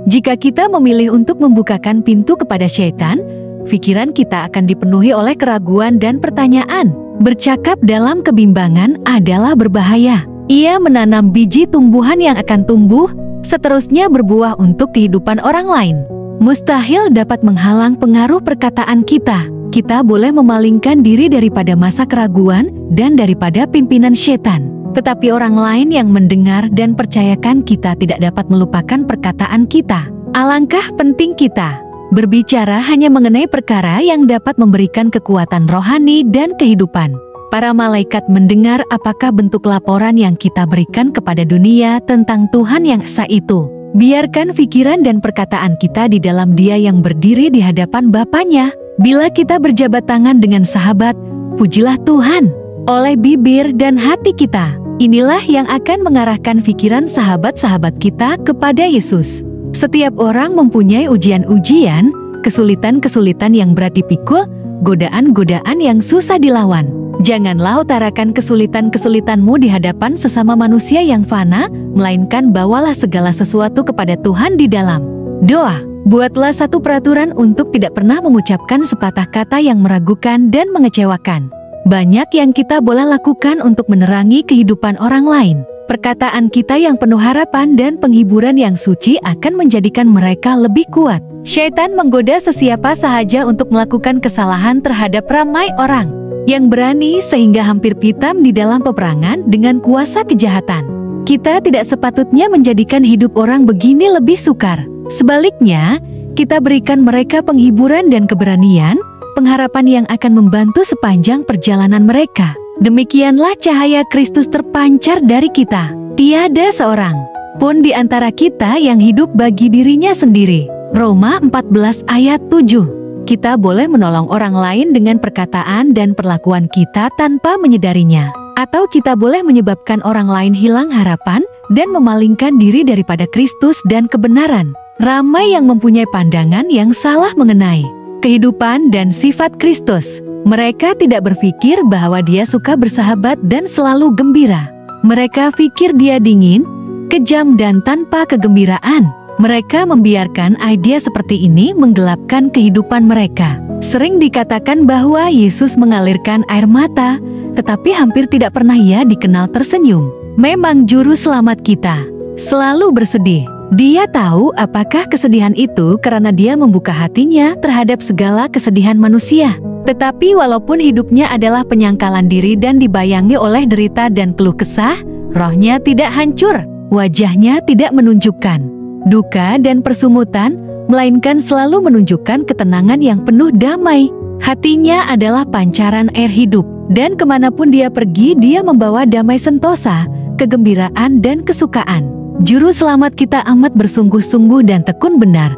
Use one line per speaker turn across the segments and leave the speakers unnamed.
Jika kita memilih untuk membukakan pintu kepada syaitan, pikiran kita akan dipenuhi oleh keraguan dan pertanyaan. Bercakap dalam kebimbangan adalah berbahaya. Ia menanam biji tumbuhan yang akan tumbuh, seterusnya berbuah untuk kehidupan orang lain. Mustahil dapat menghalang pengaruh perkataan kita. Kita boleh memalingkan diri daripada masa keraguan dan daripada pimpinan syaitan. Tetapi orang lain yang mendengar dan percayakan kita tidak dapat melupakan perkataan kita. Alangkah penting kita berbicara hanya mengenai perkara yang dapat memberikan kekuatan rohani dan kehidupan. Para malaikat mendengar apakah bentuk laporan yang kita berikan kepada dunia tentang Tuhan yang esa itu. Biarkan pikiran dan perkataan kita di dalam Dia yang berdiri di hadapan Bapanya. Bila kita berjabat tangan dengan sahabat, pujilah Tuhan oleh bibir dan hati kita. Inilah yang akan mengarahkan pikiran sahabat-sahabat kita kepada Yesus. Setiap orang mempunyai ujian-ujian, kesulitan-kesulitan yang berat dipikul, godaan-godaan yang susah dilawan. Janganlah utarakan kesulitan-kesulitanmu di hadapan sesama manusia yang fana, melainkan bawalah segala sesuatu kepada Tuhan di dalam doa. Buatlah satu peraturan untuk tidak pernah mengucapkan sepatah kata yang meragukan dan mengecewakan. Banyak yang kita boleh lakukan untuk menerangi kehidupan orang lain. Perkataan kita yang penuh harapan dan penghiburan yang suci akan menjadikan mereka lebih kuat. Syaitan menggoda sesiapa sahaja untuk melakukan kesalahan terhadap ramai orang yang berani sehingga hampir pitam di dalam peperangan dengan kuasa kejahatan. Kita tidak sepatutnya menjadikan hidup orang begini lebih sukar. Sebaliknya, kita berikan mereka penghiburan dan keberanian, pengharapan yang akan membantu sepanjang perjalanan mereka. Demikianlah cahaya Kristus terpancar dari kita. Tiada seorang pun di antara kita yang hidup bagi dirinya sendiri. Roma 14 ayat 7. Kita boleh menolong orang lain dengan perkataan dan perlakuan kita tanpa menyadarinya. Atau kita boleh menyebabkan orang lain hilang harapan dan memalingkan diri daripada Kristus dan kebenaran. Ramai yang mempunyai pandangan yang salah mengenai kehidupan dan sifat Kristus. Mereka tidak berpikir bahwa Dia suka bersahabat dan selalu gembira. Mereka pikir Dia dingin, kejam dan tanpa kegembiraan. Mereka membiarkan idea seperti ini menggelapkan kehidupan mereka. Sering dikatakan bahwa Yesus mengalirkan air mata, tetapi hampir tidak pernah Ia dikenal tersenyum. Memang juru selamat kita selalu bersedih. Dia tahu apakah kesedihan itu karena Dia membuka hatinya terhadap segala kesedihan manusia. Tetapi walaupun hidupnya adalah penyangkalan diri dan dibayangi oleh derita dan keluh kesah, rohnya tidak hancur, wajahnya tidak menunjukkan duka dan persumutan, melainkan selalu menunjukkan ketenangan yang penuh damai. Hatinya adalah pancaran air hidup, dan kemanapun Dia pergi, Dia membawa damai sentosa, kegembiraan dan kesukaan. Juru selamat kita amat bersungguh-sungguh dan tekun benar,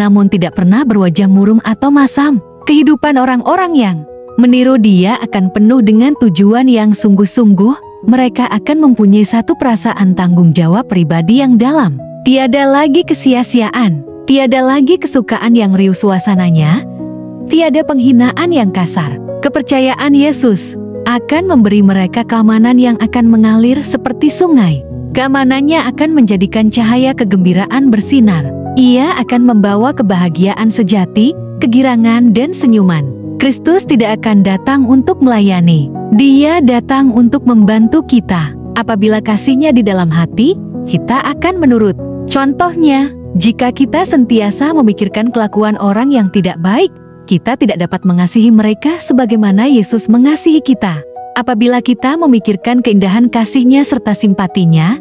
namun tidak pernah berwajah murung atau masam. Kehidupan orang-orang yang meniru Dia akan penuh dengan tujuan yang sungguh-sungguh. Mereka akan mempunyai satu perasaan tanggung jawab pribadi yang dalam. Tiada lagi kesia-siaan, tiada lagi kesukaan yang riuh suasananya, tiada penghinaan yang kasar. Kepercayaan Yesus akan memberi mereka keamanan yang akan mengalir seperti sungai. Keamanannya akan menjadikan cahaya kegembiraan bersinar. Ia akan membawa kebahagiaan sejati, kegirangan dan senyuman. Kristus tidak akan datang untuk melayani. Dia datang untuk membantu kita. Apabila kasih-Nya di dalam hati, kita akan menurut. Contohnya, jika kita sentiasa memikirkan kelakuan orang yang tidak baik, kita tidak dapat mengasihi mereka sebagaimana Yesus mengasihi kita. Apabila kita memikirkan keindahan kasih-Nya serta simpatinya,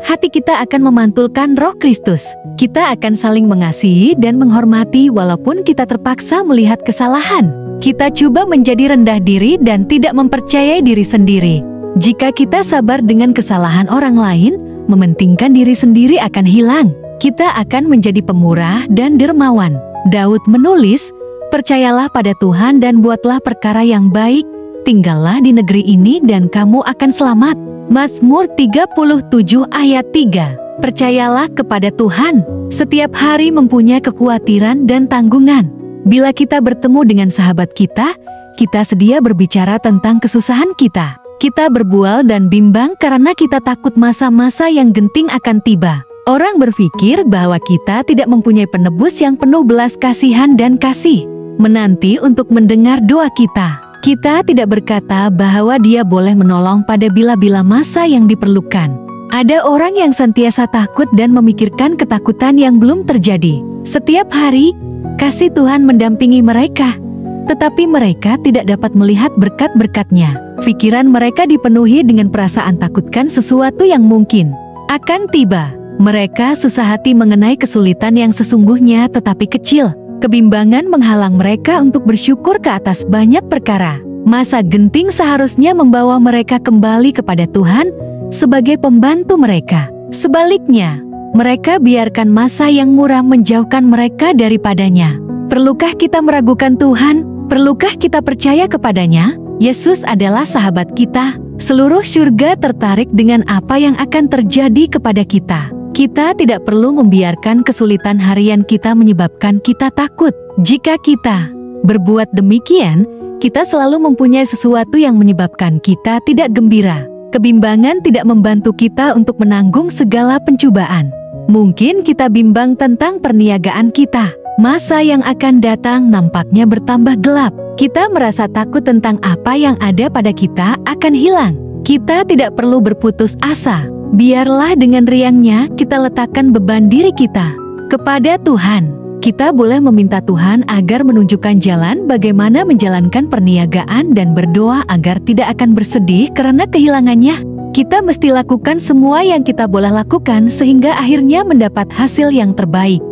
hati kita akan memantulkan roh Kristus. Kita akan saling mengasihi dan menghormati walaupun kita terpaksa melihat kesalahan. Kita coba menjadi rendah diri dan tidak mempercayai diri sendiri. Jika kita sabar dengan kesalahan orang lain, mementingkan diri sendiri akan hilang. Kita akan menjadi pemurah dan dermawan. Daud menulis, "Percayalah pada Tuhan dan buatlah perkara yang baik. Tinggallah di negeri ini dan kamu akan selamat." Mazmur 37 ayat 3. Percayalah kepada Tuhan. Setiap hari mempunyai kekhawatiran dan tanggungan. Bila kita bertemu dengan sahabat kita, kita sedia berbicara tentang kesusahan kita. Kita berbual dan bimbang karena kita takut masa-masa yang genting akan tiba. Orang berpikir bahwa kita tidak mempunyai penebus yang penuh belas kasihan dan kasih, menanti untuk mendengar doa kita. Kita tidak berkata bahwa Dia boleh menolong pada bila-bila masa yang diperlukan. Ada orang yang senantiasa takut dan memikirkan ketakutan yang belum terjadi. Setiap hari, kasih Tuhan mendampingi mereka, tetapi mereka tidak dapat melihat berkat-berkat-Nya. Pikiran mereka dipenuhi dengan perasaan takutkan sesuatu yang mungkin akan tiba. Mereka susah hati mengenai kesulitan yang sesungguhnya tetapi kecil. Kebimbangan menghalang mereka untuk bersyukur ke atas banyak perkara. Masa genting seharusnya membawa mereka kembali kepada Tuhan sebagai pembantu mereka. Sebaliknya, mereka biarkan masa yang murah menjauhkan mereka daripadanya. Perlukah kita meragukan Tuhan? Perlukah kita percaya kepadanya? Yesus adalah sahabat kita. Seluruh surga tertarik dengan apa yang akan terjadi kepada kita. Kita tidak perlu membiarkan kesulitan harian kita menyebabkan kita takut. Jika kita berbuat demikian, kita selalu mempunyai sesuatu yang menyebabkan kita tidak gembira. Kebimbangan tidak membantu kita untuk menanggung segala pencobaan. Mungkin kita bimbang tentang perniagaan kita. Masa yang akan datang nampaknya bertambah gelap. Kita merasa takut tentang apa yang ada pada kita akan hilang. Kita tidak perlu berputus asa. Biarlah dengan riangnya kita letakkan beban diri kita kepada Tuhan. Kita boleh meminta Tuhan agar menunjukkan jalan bagaimana menjalankan perniagaan dan berdoa agar tidak akan bersedih karena kehilangannya. Kita mesti lakukan semua yang kita boleh lakukan sehingga akhirnya mendapat hasil yang terbaik.